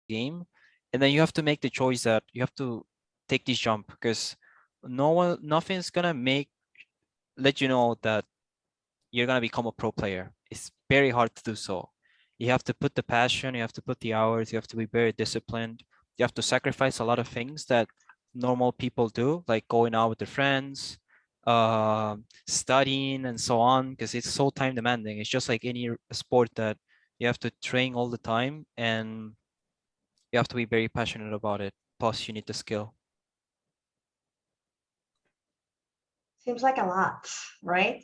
game, and then you have to make the choice that you have to take this jump, because nothing's gonna let you know that you're gonna become a pro player. It's very hard to do so. You have to put the passion, you have to put the hours, you have to be very disciplined. You have to sacrifice a lot of things that normal people do, like going out with their friends, studying and so on, because it's so time demanding. It's just like any sport that you have to train all the time, and you have to be very passionate about it. Plus you need the skill. Seems like a lot, right?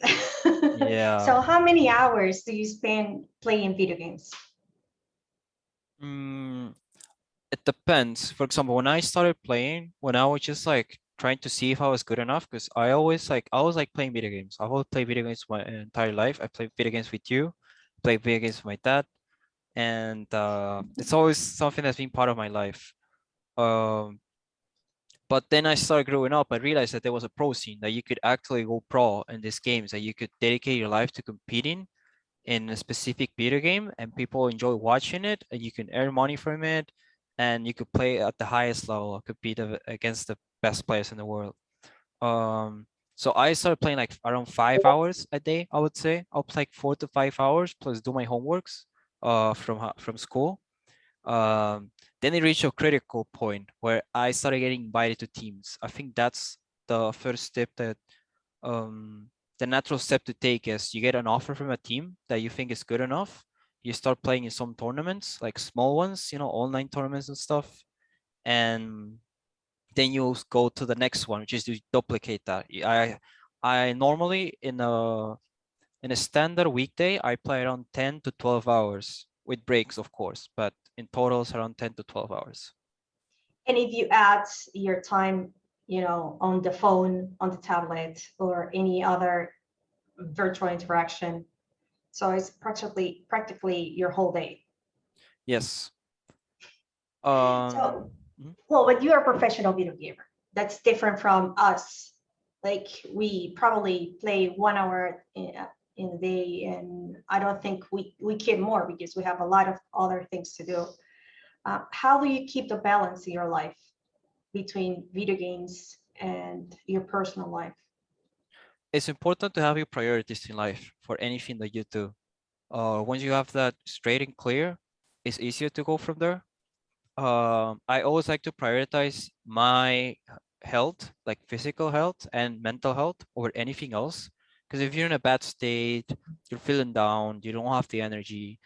Yeah. So how many hours do you spend playing video games? Mm, it depends. For example, when I started playing, when I was just like trying to see if I was good enough, because I always like playing video games. I've always played video games my entire life. I played video games with you, played video games with my dad, and it's always something that's been part of my life. Um, but then I started growing up. I realized that there was a pro scene, that you could actually go pro in these games, that you could dedicate your life to competing in a specific video game, and people enjoy watching it, and you can earn money from it, and you could play at the highest level, compete against the best players in the world. Um, so I started playing like around 5 hours a day, I would say. I'll play like 4 to 5 hours plus do my homeworks from school. Then it reached a critical point where I started getting invited to teams. I think that's the first step, that the natural step to take is you get an offer from a team that you think is good enough. You start playing in some tournaments, like small ones, online tournaments and stuff. And then you go to the next one, which is to duplicate that. I normally in a standard weekday, I play around 10 to 12 hours with breaks, of course, but in total it's around 10 to 12 hours. And if you add your time, on the phone, on the tablet, or any other virtual interaction, so it's practically your whole day. Yes. So, Mhm. well, but you're a professional video gamer. That's different from us. Like we probably play 1 hour in a day, and I don't think we keep more because we have a lot of other things to do. How do you keep the balance in your life between video games and your personal life? It's important to have your priorities in life for anything that you do. Once you have that straight and clear, it's easier to go from there. I always like to prioritize my health, like physical health and mental health, over anything else. Because if you're in a bad state, you're feeling down, you don't have the energy,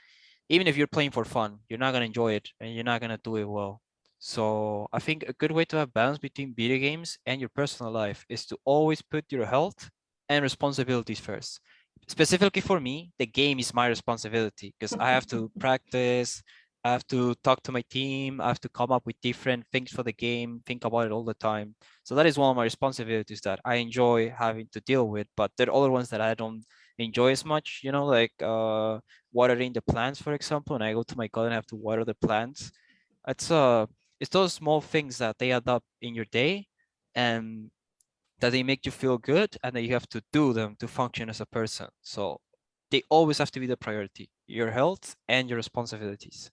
even if you're playing for fun, you're not gonna enjoy it and you're not gonna do it well. So I think a good way to have balance between video games and your personal life is to always put your health and responsibilities first. Specifically for me, the game is my responsibility because I have to practice, I have to talk to my team, I have to come up with different things for the game, think about it all the time. So that is one of my responsibilities that I enjoy having to deal with, but there are other ones that I don't enjoy as much, like watering the plants, for example, and I go to my garden and have to water the plants. It's it's those small things that they add up in your day, and that they make you feel good, and that you have to do them to function as a person. So they always have to be the priority, your health and your responsibilities.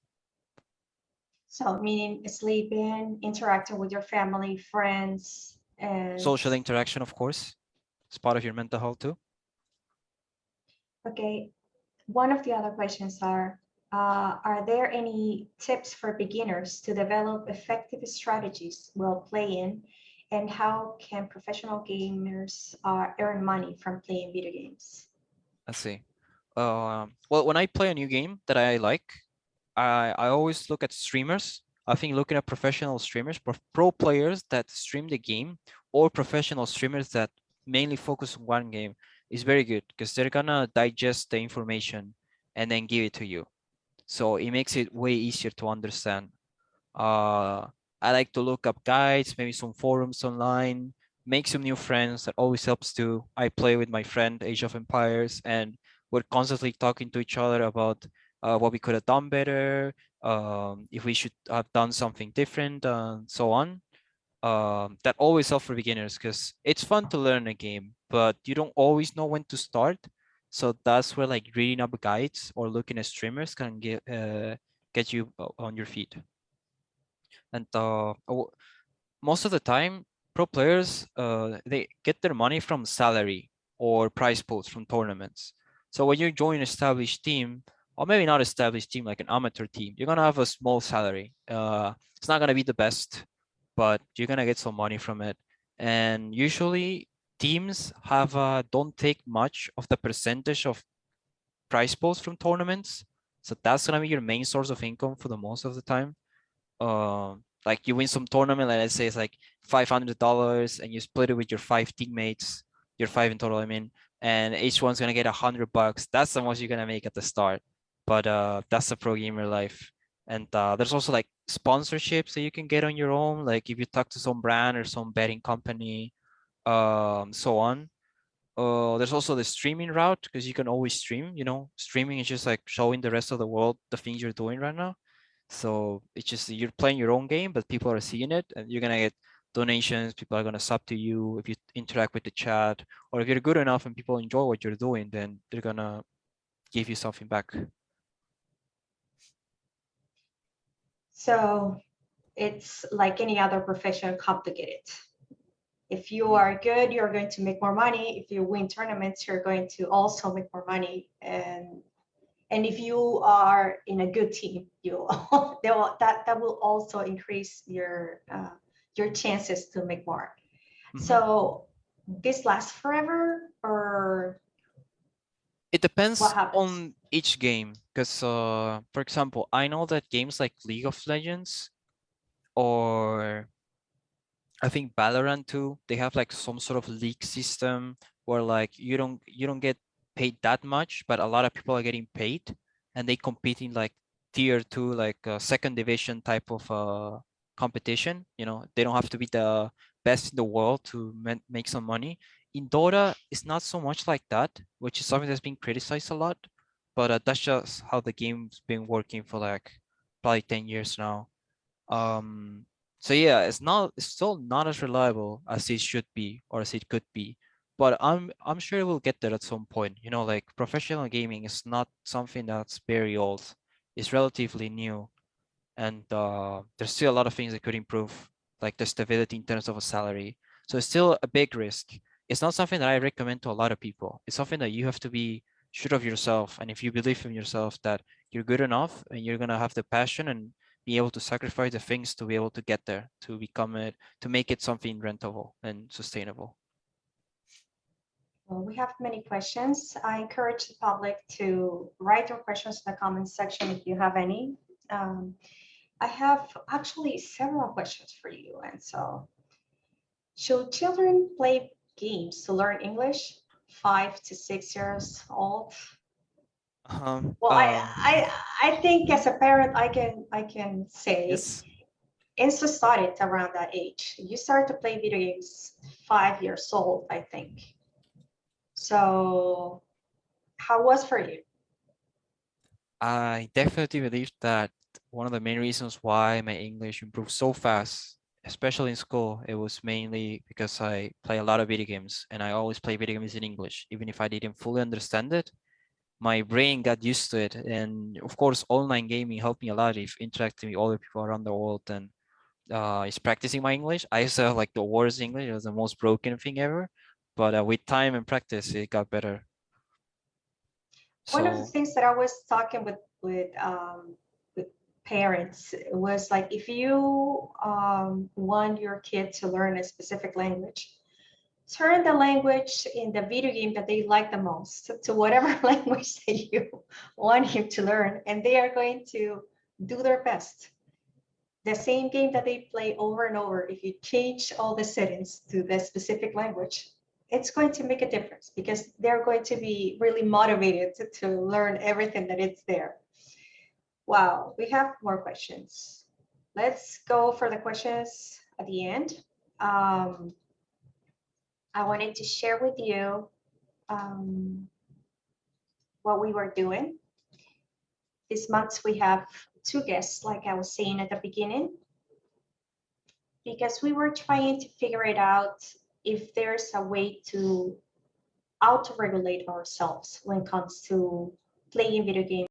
So, meaning sleeping, interacting with your family, friends, and Social interaction, of course, is part of your mental health too. okay. One of the other questions are there any tips for beginners to develop effective strategies while playing, and how can professional gamers earn money from playing video games? Let's see. Well, when I play a new game that I like, I always look at streamers. I think looking at professional streamers, pro players that stream the game, or professional streamers that mainly focus on one game, is very good because they're gonna digest the information and then give it to you. So it makes it way easier to understand. Uh, I like to look up guides, maybe some forums online, make some new friends. That always helps too. I play with my friend Age of Empires, and we're constantly talking to each other about what we could have done better, if we should have done something different, and so on. That always helps for beginners because it's fun to learn a game, but you don't always know when to start. So that's where like reading up guides or looking at streamers can get you on your feet. And most of the time, pro players they get their money from salary or prize pools from tournaments. So when you join an established team, or maybe not established team, like an amateur team, you're gonna have a small salary. It's not gonna be the best, but you're gonna get some money from it. And usually teams have don't take much of the percentage of prize pools from tournaments. So that's gonna be your main source of income for the most of the time. Like you win some tournament, like let's say it's like $500 and you split it with your 5 teammates, your 5 in total, I mean, and each one's gonna get $100. That's the most you're gonna make at the start. But that's the pro gamer life. And there's also like sponsorships that you can get on your own, like if you talk to some brand or some betting company, so on. There's also the streaming route, because you can always stream, you know, streaming is just like showing the rest of the world the things you're doing right now. So it's just you're playing your own game, but people are seeing it, and you're gonna get donations. People are gonna sub to you if you interact with the chat, or if you're good enough and people enjoy what you're doing, then they're gonna give you something back. So it's like any other profession, complicated. If you are good, you're going to make more money. If you win tournaments, you're going to also make more money. And if you are in a good team, that will also increase your chances to make more. So this lasts forever, or it depends what happens? on each game, because for example, I know that games like League of Legends or I think Valorant too, they have like some sort of league system where like you don't get paid that much, but a lot of people are getting paid, and they compete in like tier 2, like second division type of competition. You know, they don't have to be the best in the world to make some money. In Dota, it's not so much like that, which is something that's been criticized a lot, but that's just how the game's been working for like probably 10 years now. So yeah, it's still not as reliable as it should be or as it could be, but I'm sure it will get there at some point. You know, like professional gaming is not something that's very old. It's relatively new, and there's still a lot of things that could improve, like the stability in terms of a salary. So it's still a big risk. It's not something that I recommend to a lot of people. It's something that you have to be sure of yourself, and if you believe in yourself that you're good enough and you're gonna have the passion and be able to sacrifice the things to be able to get there, to become it, to make it something rentable and sustainable. Well, we have many questions. I encourage the public to write your questions in the comments section if you have any. I have actually several questions for you. And so, should children play games to learn English 5 to 6 years old? Well, I think as a parent, I can say, yes. Insta started around that age. You start to play video games 5 years old, I think. So how was for you? I definitely believe that one of the main reasons why my English improved so fast, especially in school, it was mainly because I play a lot of video games, and I always play video games in English. Even if I didn't fully understand it, my brain got used to it. And of course, online gaming helped me a lot if interacting with other people around the world and is practicing my English. I used to have like the worst English. It was the most broken thing ever. But with time and practice, it got better. One of the So things that I was talking with parents was like, if you want your kid to learn a specific language, turn the language in the video game that they like the most to whatever language that you want him to learn, and they are going to do their best. The same game that they play over and over, if you change all the settings to the specific language, it's going to make a difference because they're going to be really motivated to learn everything that is there. Wow, we have more questions. Let's go for the questions at the end. I wanted to share with you what we were doing. This month we have 2 guests, like I was saying at the beginning, because we were trying to figure it out if there's a way to auto-regulate ourselves when it comes to playing video games